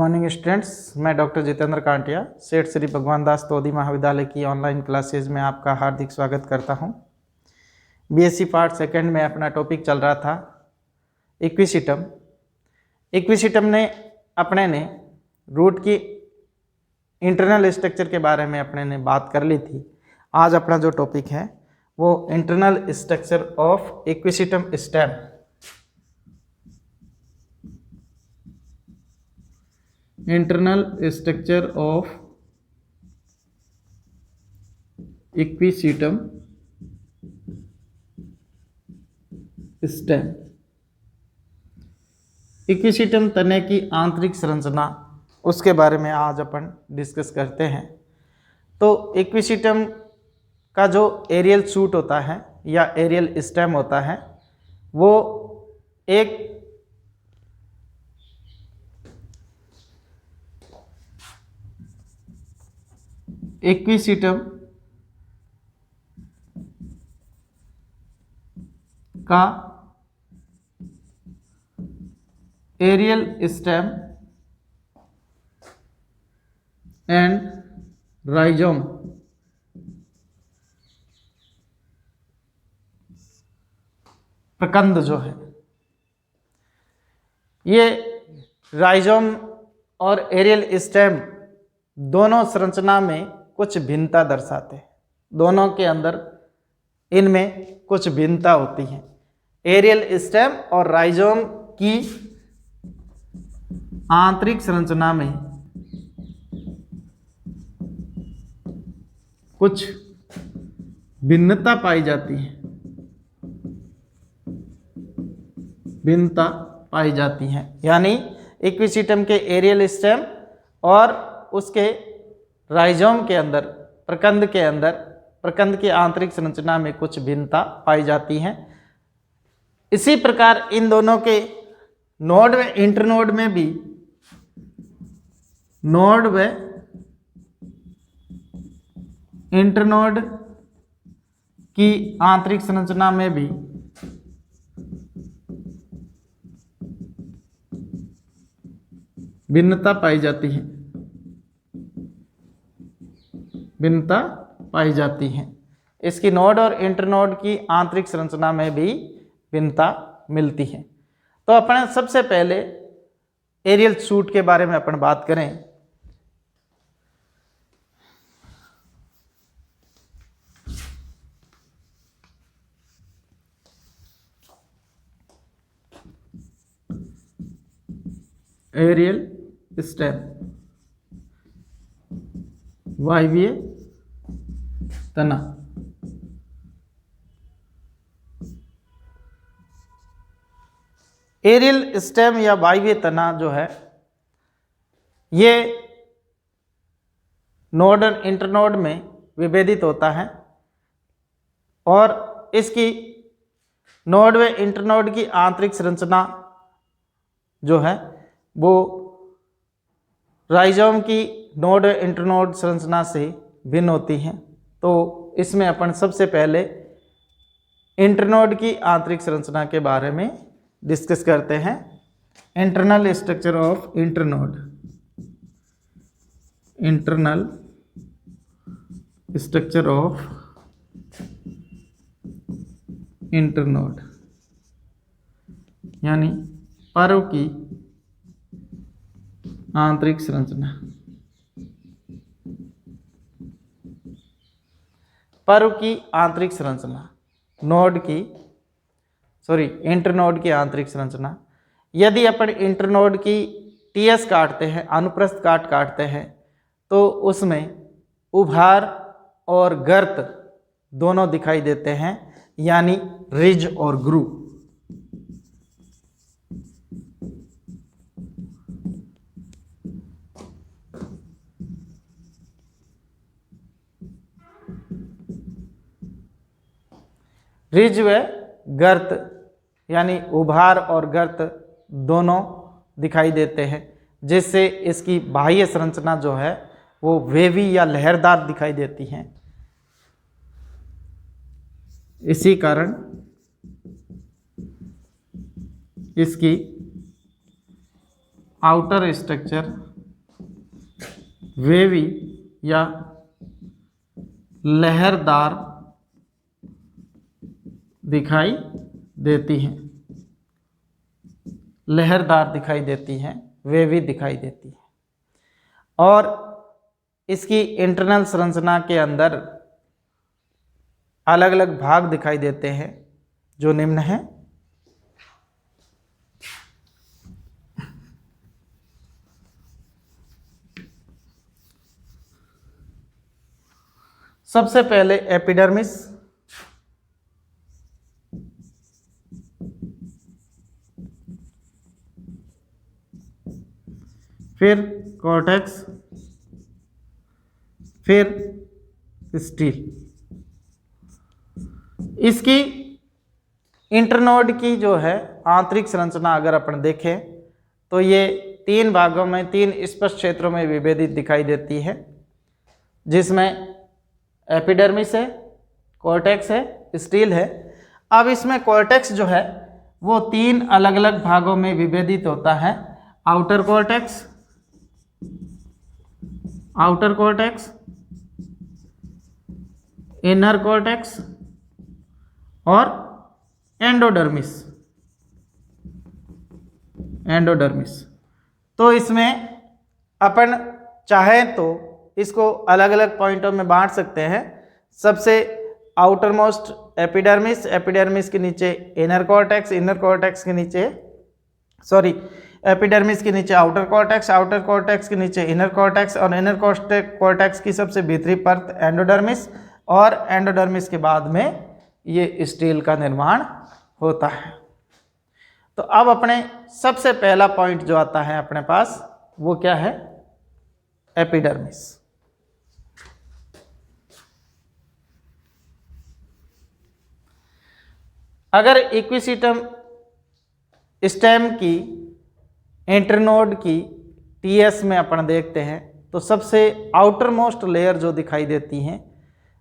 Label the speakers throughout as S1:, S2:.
S1: Morning students, मैं doctor Jitendra Kantia सेठ श्री भगवान दास तोदी महाविद्यालय की ऑनलाइन क्लासेज में आपका हार्दिक स्वागत करता हूं। बीएससी पार्ट सेकंड में अपना टॉपिक चल रहा था इक्विसिटम। इक्विसिटम ने अपने ने रूट की इंटरनल स्ट्रक्चर के बारे में अपने ने बात कर ली थी। आज अपना जो टॉपिक है वो internal structure of equisetum stem. Internal structure of equisetum stem. Equisetum तने की आंतरिक संरचना, उसके बारे में आज अपन डिस्कस करते हैं। तो इक्विसिटम का जो एरियल शूट होता है या एरियल स्टेम होता है वो एक इक्विसिटम का एरियल स्टेम एंड राइजोम प्रकंद जो है, ये राइजोम और एरियल स्टेम दोनों संरचना में कुछ भिन्नता दर्शाते हैं। दोनों के अंदर इनमें कुछ भिन्नता होती है। एरियल स्टेम और राइजोम की आंतरिक संरचना में कुछ भिन्नता पाई जाती है, भिन्नता पाई जाती है। यानी इक्विसिटम के एरियल स्टेम और उसके राइजोम के अंदर, प्रकंद के अंदर, प्रकंद की आंतरिक संरचना में कुछ भिन्नता पाई जाती है। इसी प्रकार इन दोनों के नोड व इंटरनोड में भी, नोड व इंटरनोड की आंतरिक संरचना में भी भिन्नता पाई जाती है, भिन्नता पाई जाती है। इसकी नोड और इंटरनोड की आंतरिक संरचना में भी भिन्नता मिलती है। तो अपन सबसे पहले एरियल शूट के बारे में अपन बात करें। एरियल स्टेम, वायवीय तना। एरियल स्टेम या वायवीय तना जो है ये नोड और इंटरनोड में विभेदित होता है और इसकी नोड व इंटरनोड की आंतरिक संरचना जो है वो राइजोम की नोड इंटरनोड संरचना से भिन्न होती हैं। तो इसमें अपन सबसे पहले इंटरनोड की आंतरिक संरचना के बारे में डिस्कस करते हैं। Internal structure of internode, internal structure of internode यानी पर्व की आंतरिक संरचना। पर्व की आंतरिक संरचना, नोड की इंटरनोड की आंतरिक संरचना। यदि अपन इंटरनोड की टीएस काटते हैं, अनुप्रस्थ काट काटते हैं, तो उसमें उभार और गर्त दोनों दिखाई देते हैं, यानी रिज और ग्रू। रिज व गर्त यानी उभार और गर्त दोनों दिखाई देते हैं, जिससे इसकी बाह्य संरचना जो है वो वेवी या लहरदार दिखाई देती है। इसी कारण इसकी आउटर स्ट्रक्चर वेवी या लहरदार दिखाई देती हैं, लहरदार दिखाई देती हैं, वेवी दिखाई देती है। और इसकी इंटरनल संरचना के अंदर अलग अलग भाग दिखाई देते हैं जो निम्न हैं। सबसे पहले एपिडर्मिस, फिर कॉर्टेक्स, फिर स्टील। इसकी इंटरनोड की जो है आंतरिक संरचना अगर अपन देखें तो ये 3 भागों में, 3 स्पष्ट क्षेत्रों में विभेदित दिखाई देती है, जिसमें एपिडर्मिस है, कॉर्टेक्स है, स्टील है। अब इसमें कॉर्टेक्स जो है वो 3 अलग अलग भागों में विभेदित होता है। Outer cortex, outer cortex, inner cortex और एंडोडर्मिस, एंडोडर्मिस। तो इसमें अपन चाहें तो इसको अलग अलग पॉइंटों में बांट सकते हैं। सबसे आउटर मोस्ट एपिडर्मिस, एपिडर्मिस के नीचे इनर कॉर्टेक्स, इनर कॉर्टेक्स के नीचे एपिडर्मिस के नीचे आउटर कॉर्टेक्स, आउटर कॉर्टेक्स के नीचे इनर कॉर्टेक्स और इनर कॉर्टेक्स की सबसे भीतरी परत एंडोडर्मिस, और एंडोडर्मिस के बाद में ये स्टील का निर्माण होता है। तो अब अपने सबसे पहला पॉइंट जो आता है अपने पास वो क्या है? एपिडर्मिस। अगर इक्विसिटम स्टेम की इंटरनोड की टीएस में अपन देखते हैं तो सबसे आउटर मोस्ट लेयर जो दिखाई देती हैं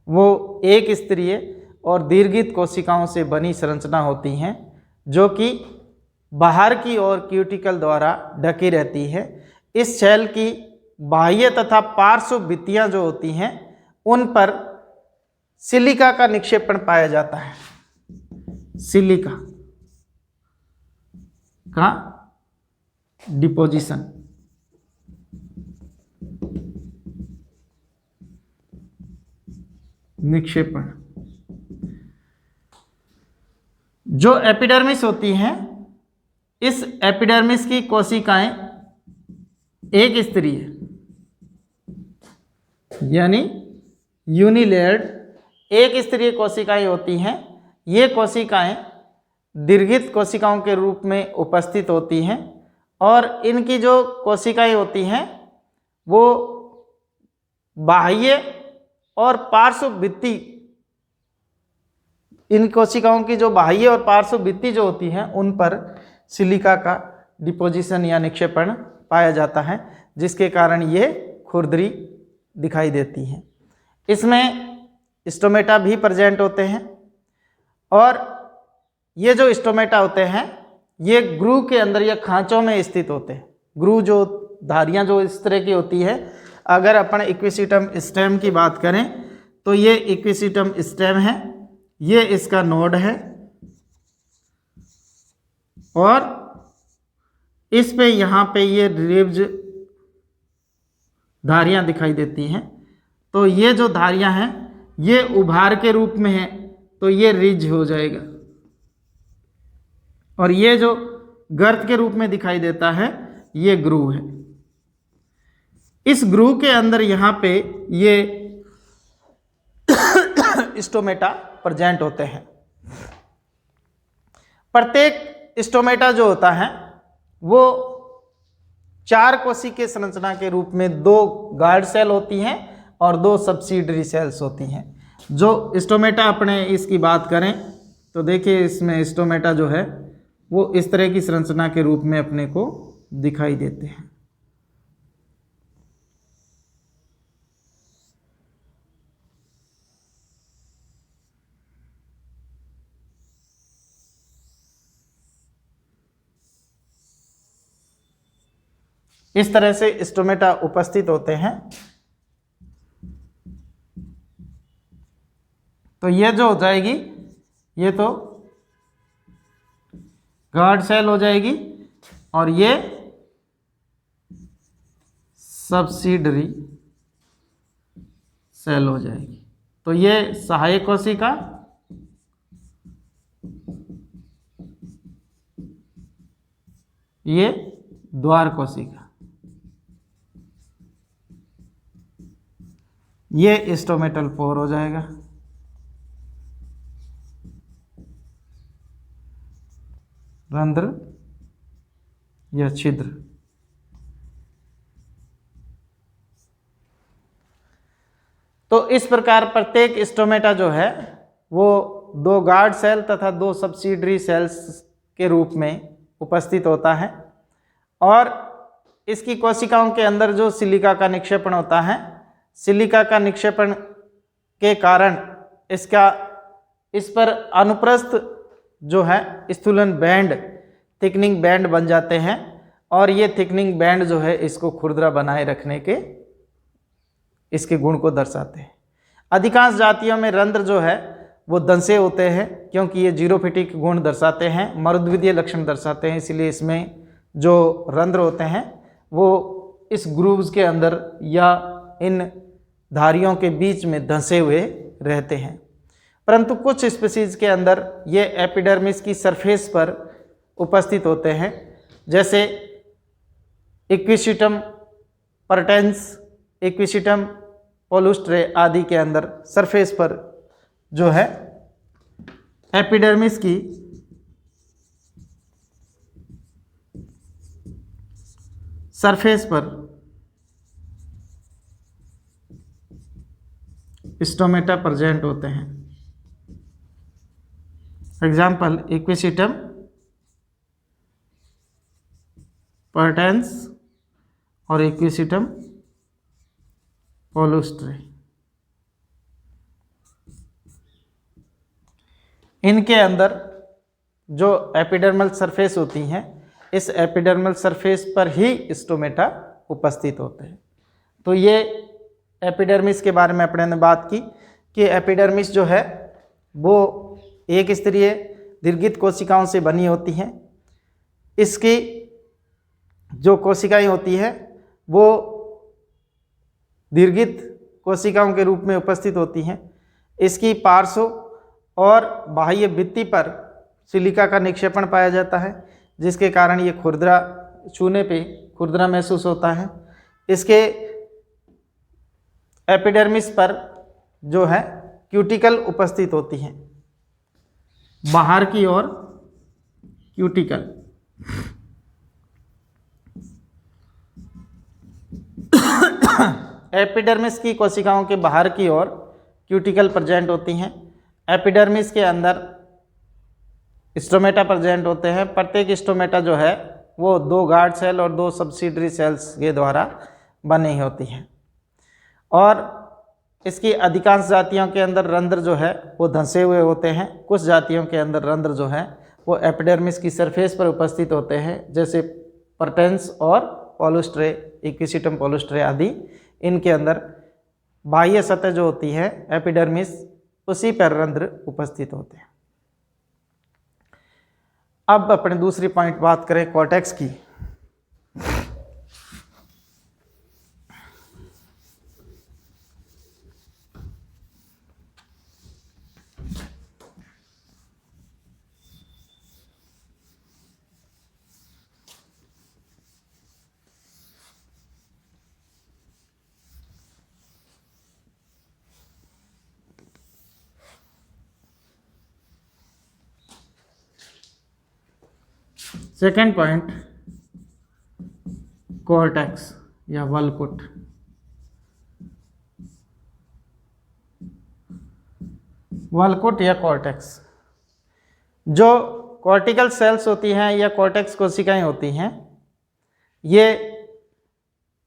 S1: वो एक स्तरीय और दीर्घित कोशिकाओं से बनी संरचना होती हैं, जो कि बाहर की ओर क्यूटिकल द्वारा ढकी रहती है। इस शैल की बाह्य तथा पार्श्व भित्तियां जो होती हैं उन पर सिलिका का निक्षेपण पाया जाता है, सिलिका का डिपोजिशन। निक्षेपण। जो एपिडर्मिस होती हैं, इस एपिडर्मिस की कोशिकाएं एक स्तरीय यानी यूनिलेयर्ड एक स्तरीय कोशिकाएं होती हैं। ये कोशिकाएं दीर्घित कोशिकाओं के रूप में उपस्थित होती हैं और इनकी जो कोशिकाएं होती हैं वो बाह्य और पार्श्व भित्ति, इन कोशिकाओं की जो बाह्य और पार्श्व भित्ति जो होती हैं उन पर सिलिका का डिपोजिशन या निक्षेपण पाया जाता है, जिसके कारण ये खुरदरी दिखाई देती है। इसमें स्टोमेटा भी प्रेजेंट होते हैं और ये जो स्टोमेटा होते हैं ये ग्रू के अंदर या खांचों में स्थित होते हैं। ग्रू जो धारियां जो इस तरह की होती है, अगर अपन इक्विसिटम स्टेम की बात करें तो ये इक्विसिटम स्टेम है, ये इसका नोड है और इस पे यहाँ पे ये रिब्ज धारियां दिखाई देती हैं। तो ये जो धारियां हैं ये उभार के रूप में है तो ये रिज हो जाएगा, और ये जो गर्त के रूप में दिखाई देता है ये ग्रू है। इस ग्रू के अंदर यहाँ पे ये स्टोमेटा प्रेजेंट होते हैं। प्रत्येक स्टोमेटा जो होता है वो 4 कोशिकीय संरचना के रूप में 2 गार्ड सेल होती हैं और 2 सब्सिडरी सेल्स होती हैं। जो स्टोमेटा अपने इसकी बात करें तो देखिए इसमें स्टोमेटा जो है वो इस तरह की संरचना के रूप में अपने को दिखाई देते हैं। इस तरह से स्टोमेटा उपस्थित होते हैं। तो ये जो हो जाएगी, ये तो गार्ड सेल हो जाएगी और ये सब्सिडरी सेल हो जाएगी। तो ये सहायक कोशिका, ये द्वार कोशिका, ये स्टोमेटल पोर हो जाएगा। रंध्र या छिद्र। तो इस प्रकार प्रत्येक स्टोमेटा जो है वो 2 गार्ड सेल तथा 2 सब्सिडरी सेल्स के रूप में उपस्थित होता है और इसकी कोशिकाओं के अंदर जो सिलिका का निक्षेपण होता है, सिलिका का निक्षेपण के कारण इस पर अनुप्रस्थ जो है स्थूलन बैंड, थिकनिंग बैंड बन जाते हैं और ये थिकनिंग बैंड जो है इसको खुरदरा बनाए रखने के इसके गुण को दर्शाते हैं। अधिकांश जातियों में रंध्र जो है वो दंसे होते हैं क्योंकि ये जीरोफिटिक गुण दर्शाते हैं, मरुद्विदीय लक्षण दर्शाते हैं, इसलिए इसमें जो रंध्र होते हैं वो इस ग्रूव्स के अंदर या इन धारियों के बीच में धंसे हुए रहते हैं। परंतु कुछ स्पीसीज के अंदर ये एपिडर्मिस की सरफेस पर उपस्थित होते हैं, जैसे इक्विसिटम परटेंस, इक्विसिटम पोलुस्ट्रे आदि के अंदर सरफेस पर जो है एपिडर्मिस की सरफेस पर स्टोमेटा प्रेजेंट होते हैं। एग्जाम्पल इक्विसिटम परटेंस और इक्विसिटम पोलुस्ट्रे। इनके अंदर जो एपिडर्मल सरफेस होती हैं, इस एपिडर्मल सरफेस पर ही स्टोमेटा उपस्थित होते हैं। तो ये एपिडर्मिस के बारे में अपने ने बात की कि एपिडर्मिस जो है वो एक स्तरीय दीर्घित कोशिकाओं से बनी होती हैं। इसकी जो कोशिकाएं होती है वो दीर्घित कोशिकाओं के रूप में उपस्थित होती हैं। इसकी पार्श्व और बाह्य भित्ति पर सिलिका का निक्षेपण पाया जाता है, जिसके कारण ये खुरदरा छूने पे खुरदरा महसूस होता है। इसके एपिडर्मिस पर जो है क्यूटिकल उपस्थित होती हैं, बाहर की ओर क्यूटिकल। एपिडर्मिस की कोशिकाओं के बाहर की ओर क्यूटिकल प्रेजेंट होती हैं। एपिडर्मिस के अंदर स्टोमेटा प्रेजेंट होते हैं। प्रत्येक स्टोमेटा जो है वो 2 गार्ड सेल और 2 सब्सिडरी सेल्स के द्वारा बनी होती हैं और इसकी अधिकांश जातियों के अंदर रंध्र जो है वो धंसे हुए होते हैं। कुछ जातियों के अंदर रंध्र जो है वो एपिडर्मिस की सरफेस पर उपस्थित होते हैं, जैसे परटेंस और पोलुस्ट्रे, इक्विसिटम पोलुस्ट्रे आदि। इनके अंदर बाह्य सतह जो होती है एपिडर्मिस, उसी पर रंध्र उपस्थित होते हैं। अब अपने दूसरी पॉइंट बात करें कॉर्टेक्स की। सेकेंड पॉइंट कॉर्टेक्स या वल्कुट। वल्कुट या कॉर्टेक्स, जो कॉर्टिकल सेल्स होती हैं या कॉर्टेक्स कोशिकाएं होती हैं, ये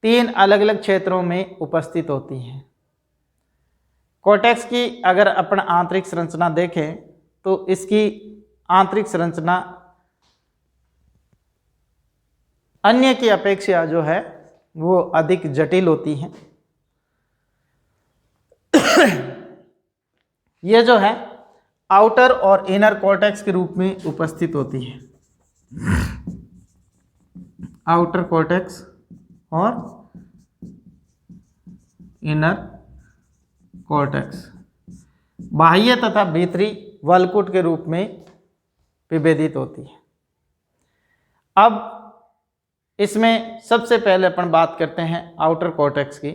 S1: 3 अलग अलग क्षेत्रों में उपस्थित होती हैं। कॉर्टेक्स की अगर अपन आंतरिक संरचना देखें तो इसकी आंतरिक संरचना अन्य की अपेक्षा जो है वो अधिक जटिल होती हैं। ये जो है आउटर और इनर कॉर्टेक्स के रूप में उपस्थित होती है। आउटर कॉर्टेक्स और इनर कॉर्टेक्स बाह्य तथा भीतरी वलकुट के रूप में विभेदित होती है। अब इसमें सबसे पहले अपन बात करते हैं आउटर कॉर्टेक्स की।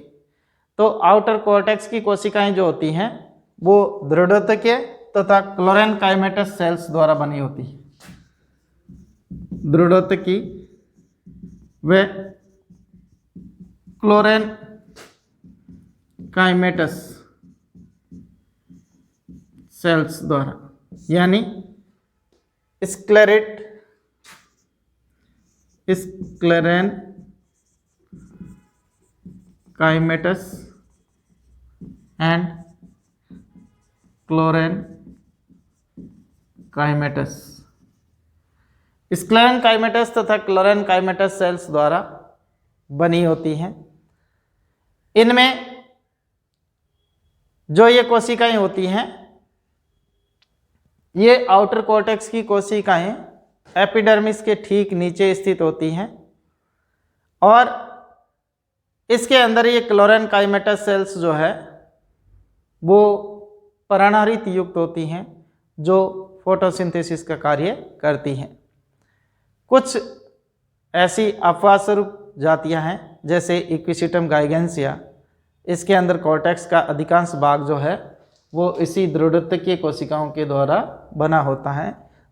S1: तो आउटर कॉर्टेक्स की कोशिकाएं जो होती हैं वो दृढ़ोत्तकीय तथा क्लोरेनकाइमेटस सेल्स द्वारा बनी होती है। दृढ़ोत्तकीय व क्लोरेनकाइमेटस सेल्स द्वारा, यानी स्क्लेरेनकाइमेटस एंड क्लोरेनकाइमेटस। स्क्लेरेनकाइमेटस तथा क्लोरेनकाइमेटस सेल्स द्वारा बनी होती हैं। इनमें जो ये कोशिकाएं होती हैं, ये आउटर कॉर्टेक्स की कोशिकाएं एपिडर्मिस के ठीक नीचे स्थित होती हैं और इसके अंदर ये क्लोरेनकाइमेटस सेल्स जो है वो पराणहरित युक्त होती हैं जो फोटोसिंथेसिस का कार्य करती हैं। कुछ ऐसी अपवादस्वरूप जातियां हैं जैसे इक्विसिटम गाइगेंसिया, इसके अंदर कॉर्टेक्स का अधिकांश भाग जो है वो इसी दृढ़ोत्तकीय कोशिकाओं के द्वारा बना होता है।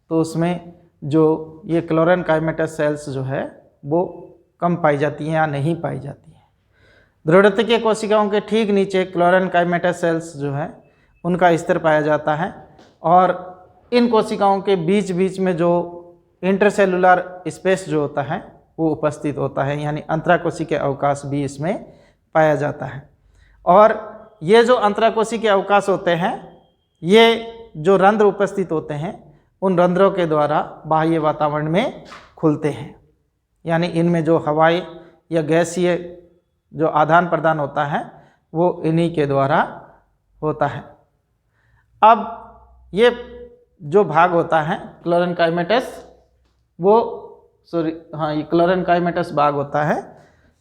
S1: तो उसमें जो ये क्लोरेनकाइमेटस सेल्स जो है वो कम पाई जाती हैं या नहीं पाई जाती हैं। दृढ़ोत्तकीय कोशिकाओं के ठीक नीचे क्लोरेनकाइमेटस सेल्स जो है उनका स्तर पाया जाता है और इन कोशिकाओं के बीच बीच में जो इंटरसेलुलर स्पेस जो होता है वो उपस्थित होता है, यानी अंतराकोशिकीय अवकाश भी इसमें पाया जाता है। और ये जो अंतराकोशिकीय अवकाश होते हैं, ये जो रंध्र उपस्थित होते हैं उन रंध्रों के द्वारा बाह्य वातावरण में खुलते हैं, यानी इनमें जो हवाई या गैसीय जो आदान प्रदान होता है वो इन्हीं के द्वारा होता है। अब ये जो भाग होता है क्लोरेनकाइमेटस, ये क्लोरेनकाइमेटस भाग होता है,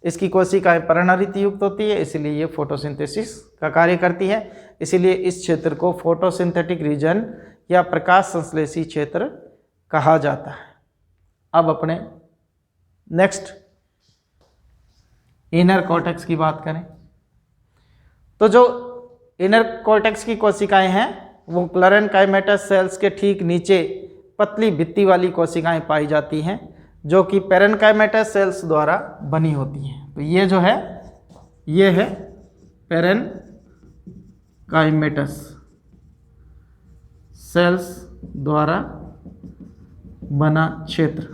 S1: इसकी कोशिकाएं पराणहरित युक्त होती है, इसलिए ये फोटोसिंथेसिस का कार्य करती है। इसीलिए इस क्षेत्र को फोटोसिंथेटिक रीजन या प्रकाश संश्लेषी क्षेत्र कहा जाता है। अब अपने नेक्स्ट इनर कॉर्टेक्स की बात करें तो जो इनर कॉर्टेक्स की कोशिकाएं हैं वो क्लोरेनकाइमेटस सेल्स के ठीक नीचे पतली भित्ति वाली कोशिकाएं पाई जाती हैं जो कि पेरेनकाइमेटस सेल्स द्वारा बनी होती हैं। तो ये जो है ये है पेरेनकाइमेटस सेल्स द्वारा बना क्षेत्र।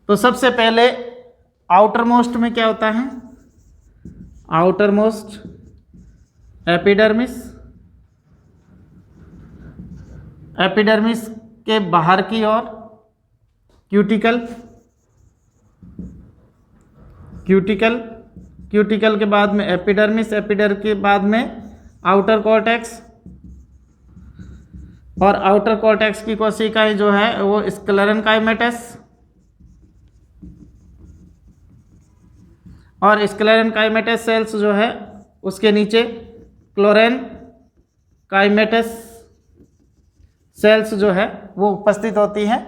S1: तो सबसे पहले आउटर मोस्ट में क्या होता है, आउटर मोस्ट एपिडर्मिस, एपिडर्मिस के बाहर की ओर क्यूटिकल, क्यूटिकल, क्यूटिकल के बाद में एपिडर्मिस, एपिडर के बाद में आउटर कॉर्टेक्स, और आउटर कॉर्टेक्स की कोशिकाएं जो है वो स्क्लेरेनकाइमेटस, और स्क्लेरेनकाइमेटस सेल्स जो है उसके नीचे क्लोरेनकाइमेटस सेल्स जो है वो उपस्थित होती हैं।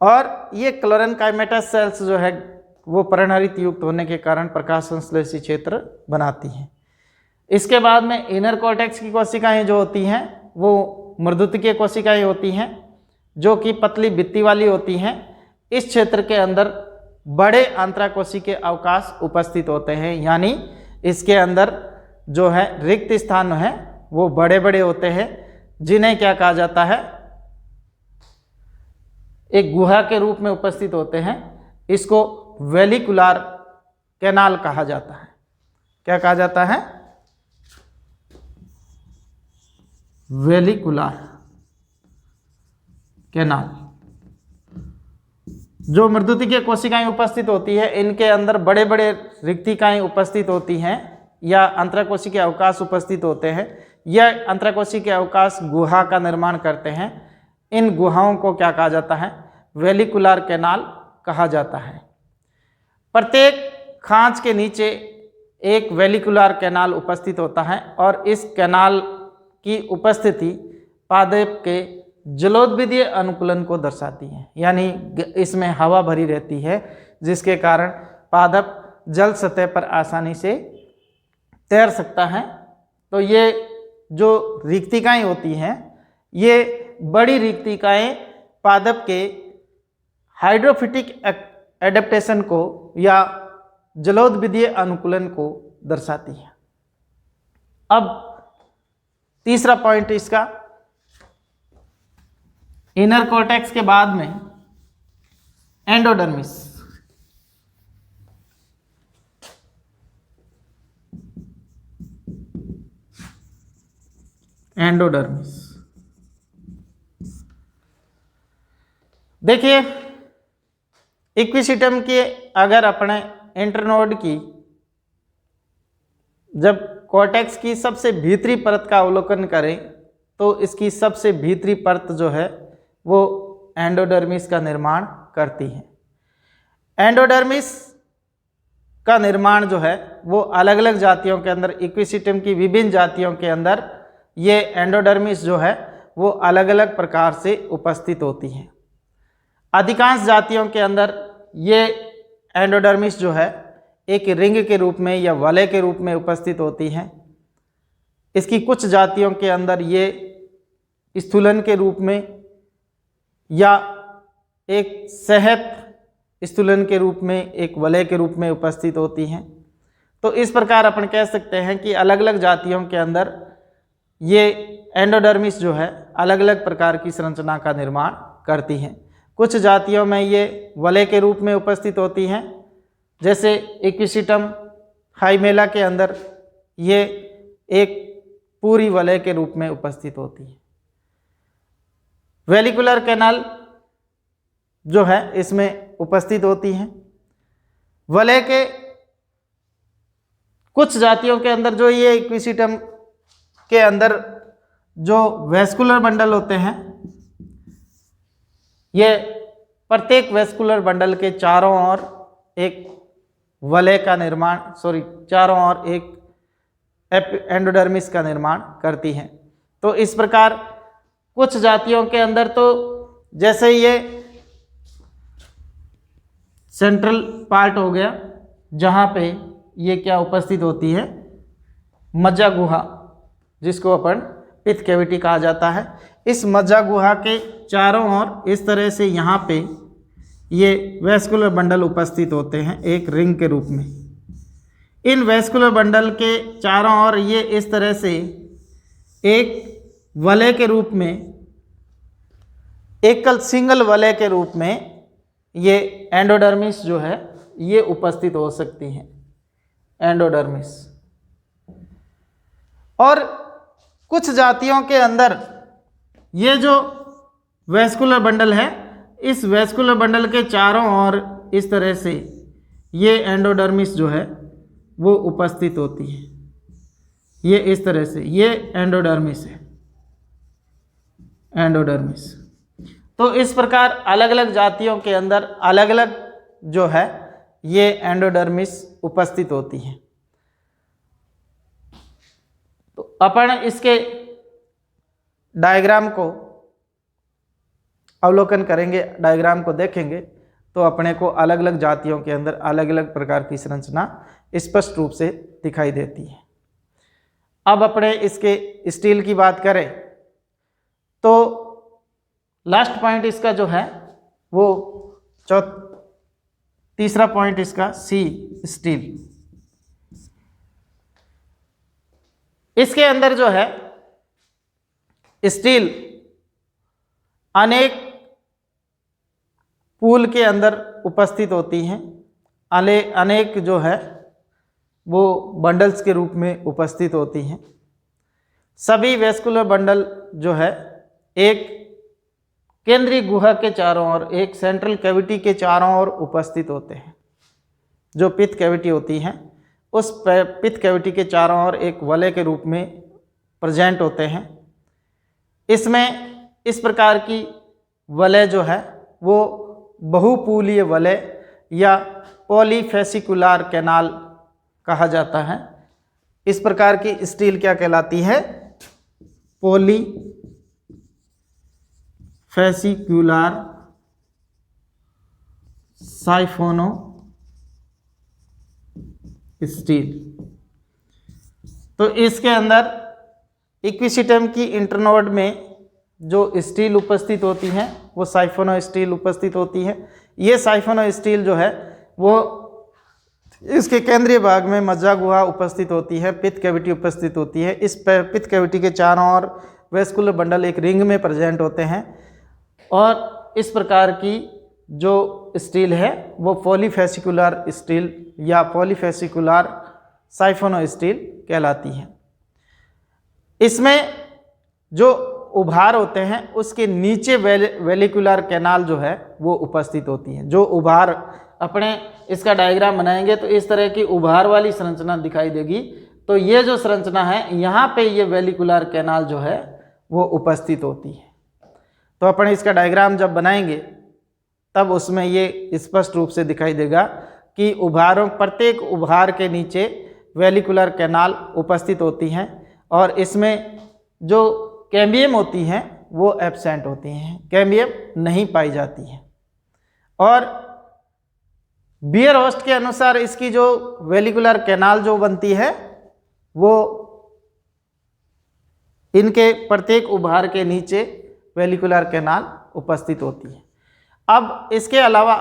S1: और ये क्लोरेनकाइमेटस सेल्स जो है वो पराणहरित युक्त होने के कारण प्रकाश संश्लेषी क्षेत्र बनाती हैं। इसके बाद में इनर कॉर्टेक्स की कोशिकाएं जो होती हैं वो मृदुतकीय कोशिकाएं होती हैं जो कि पतली भित्ति वाली होती हैं। इस क्षेत्र के अंदर बड़े अंतराकोशिकीय अवकाश उपस्थित होते हैं, यानी इसके अंदर जो है रिक्त स्थान है वो बड़े बड़े होते हैं, जिन्हें क्या कहा जाता है, एक गुहा के रूप में उपस्थित होते हैं। इसको वेलिकुलर कैनाल कहा जाता है। क्या कहा जाता है, वेलिकुलर कैनाल। जो मृदुतिकीय कोशिकाएं उपस्थित होती है इनके अंदर बड़े बड़े रिक्तिकाएं उपस्थित होती हैं या अंतराकोशिकीय अवकाश उपस्थित होते हैं या अंतराकोशिकीय अवकाश गुहा का निर्माण करते हैं। इन गुहाओं को क्या कहा जाता है? वेलिकुलर कैनाल कहा जाता है। प्रत्येक खांच के नीचे एक वेलिकुलर कैनाल उपस्थित होता है और इस कैनाल की उपस्थिति पादप के जलोदविदीय अनुकूलन को दर्शाती है, यानी इसमें हवा भरी रहती है जिसके कारण पादप जल सतह पर आसानी से तैर सकता है। तो ये जो रिक्तिकाएं होती हैं ये बड़ी रिक्तिकाएं पादप के हाइड्रोफिटिक एडेप्टेशन को या जलोदविदीय अनुकूलन को दर्शाती है। अब तीसरा पॉइंट इसका, इनर कॉर्टेक्स के बाद में एंडोडर्मिस। एंडोडर्मिस देखिए, इक्विसिटम के अगर अपने इंटरनोड की जब कॉर्टेक्स की सबसे भीतरी परत का अवलोकन करें तो इसकी सबसे भीतरी परत जो है वो एंडोडर्मिस का निर्माण करती है। एंडोडर्मिस का निर्माण जो है वो अलग अलग जातियों के अंदर, इक्विसिटम की विभिन्न जातियों के अंदर ये एंडोडर्मिस जो है वो अलग अलग प्रकार से उपस्थित होती है। अधिकांश जातियों के अंदर ये एंडोडर्मिस जो है एक रिंग के रूप में या वलय के रूप में उपस्थित होती है। इसकी कुछ जातियों के अंदर ये स्थूलन के रूप में या एक सहत स्थूलन के रूप में, एक वलय के रूप में उपस्थित होती हैं। तो इस प्रकार अपन कह सकते हैं कि अलग अलग जातियों के अंदर ये एंडोडर्मिस जो है अलग अलग प्रकार की संरचना का निर्माण करती हैं। कुछ जातियों में ये वलय के रूप में उपस्थित होती हैं, जैसे इक्विसिटम हाइमेला के अंदर ये एक पूरी वलय के रूप में उपस्थित होती है। वेलिकुलर कैनाल जो है इसमें उपस्थित होती हैं। वलय के कुछ जातियों के अंदर जो ये इक्विसिटम के अंदर जो वेस्कुलर बंडल होते हैं, ये प्रत्येक वेस्कुलर बंडल के चारों ओर एक वलय का निर्माण, चारों ओर एक एंडोडर्मिस का निर्माण करती हैं। तो इस प्रकार कुछ जातियों के अंदर तो जैसे ये सेंट्रल पार्ट हो गया जहाँ पे ये क्या उपस्थित होती है, मज्जा गुहा, जिसको अपन पित्त कैविटी कहा जाता है। इस मज्जा गुहा के चारों ओर इस तरह से यहाँ पे ये वेस्कुलर बंडल उपस्थित होते हैं एक रिंग के रूप में। इन वेस्कुलर बंडल के चारों ओर ये इस तरह से एक वलय के रूप में, एकल सिंगल वलय के रूप में ये एंडोडर्मिस जो है ये उपस्थित हो सकती हैं, एंडोडर्मिस। और कुछ जातियों के अंदर ये जो वेस्कुलर बंडल है, इस वेस्कुलर बंडल के चारों ओर इस तरह से ये एंडोडर्मिस जो है वो उपस्थित होती है। ये इस तरह से ये एंडोडर्मिस है, एंडोडर्मिस। तो इस प्रकार अलग अलग जातियों के अंदर अलग अलग जो है ये एंडोडर्मिस उपस्थित होती है। तो अपन इसके डायग्राम को अवलोकन करेंगे, डायग्राम को देखेंगे तो अपने को अलग अलग जातियों के अंदर अलग अलग प्रकार की संरचना स्पष्ट रूप से दिखाई देती है। अब अपने इसके स्टील की बात करें तो लास्ट पॉइंट इसका जो है वो तीसरा पॉइंट इसका सी, स्टील। इसके अंदर जो है स्टील अनेक पूल के अंदर उपस्थित होती हैं, अनेक जो है वो बंडल्स के रूप में उपस्थित होती हैं। सभी वेस्कुलर बंडल जो है एक केंद्रीय गुहा के चारों ओर, एक सेंट्रल कैविटी के चारों ओर उपस्थित होते हैं। जो पित्त कैविटी होती है उस पित्त कैविटी के चारों ओर एक वलय के रूप में प्रेजेंट होते हैं। इसमें इस प्रकार की वलय जो है वो बहुपूलीय वलय या पॉलीफेसिकुलर कैनाल कहा जाता है। इस प्रकार की स्टील क्या कहलाती है? पॉलीफेसिकुलर साइफोनो स्टील। तो इसके अंदर इक्विसिटम की इंटरनोड में जो स्टील उपस्थित होती है वो साइफोनो स्टील उपस्थित होती है। ये साइफोनो स्टील जो है वो इसके केंद्रीय भाग में मज्जा गुहा उपस्थित होती है, पित्त कैविटी उपस्थित होती है। इस पित्त कैविटी के चारों ओर वेस्कुलर बंडल एक रिंग में प्रेजेंट होते हैं और इस प्रकार की जो स्टील है वो पॉलीफेसिकुलर स्टील या पॉलीफेसिकुलर साइफोनो स्टील कहलाती है। इसमें जो उभार होते हैं उसके नीचे वेलिकुलर कैनाल जो है वो उपस्थित होती है। जो उभार अपने इसका डायग्राम बनाएंगे तो इस तरह की उभार वाली संरचना दिखाई देगी। तो ये जो संरचना है यहाँ पे ये वेलिकुलर कैनाल जो है वो उपस्थित होती है। तो अपन इसका डायग्राम जब बनाएंगे तब उसमें ये स्पष्ट रूप से दिखाई देगा कि उभारों, प्रत्येक उभार के नीचे वेलिकुलर कैनाल उपस्थित होती हैं और इसमें जो कैम्बियम होती हैं वो एब्सेंट होती हैं, कैम्बियम नहीं पाई जाती है। और बियरहोस्ट के अनुसार इसकी जो वेलिकुलर कैनाल जो बनती है वो इनके प्रत्येक उभार के नीचे वेलिकुलर कैनाल उपस्थित होती है। अब इसके अलावा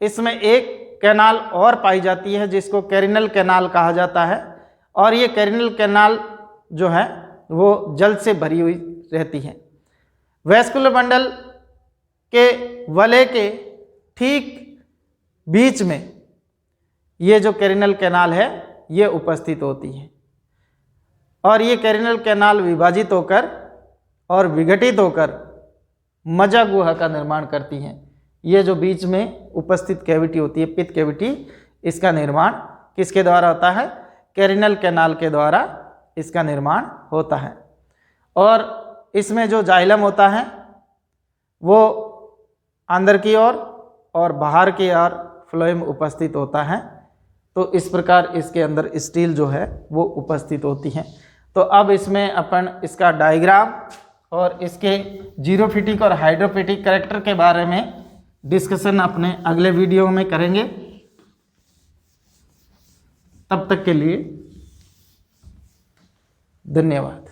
S1: इसमें एक कैनाल और पाई जाती है जिसको कैरिनल कैनाल कहा जाता है और ये कैरिनल कैनाल जो है वो जल से भरी हुई रहती है। वेस्कुलर बंडल के वलय के ठीक बीच में ये जो कैरिनल कैनाल है ये उपस्थित होती है और ये कैरिनल कैनाल विभाजित होकर और विघटित होकर मज्जा गुहा का निर्माण करती हैं। ये जो बीच में उपस्थित कैविटी होती है, पित्त कैविटी, इसका निर्माण किसके द्वारा होता है? कैरिनल कैनाल के द्वारा इसका निर्माण होता है। और इसमें जो जाइलम होता है वो अंदर की ओर और बाहर की ओर फ्लोएम उपस्थित होता है। तो इस प्रकार इसके अंदर स्टील जो है वो उपस्थित होती है। तो अब इसमें अपन इसका डायग्राम और इसके जीरोफिटिक और हाइड्रोफिटिक कैरेक्टर के बारे में डिस्कशन अपने अगले वीडियो में करेंगे। तब तक के लिए धन्यवाद।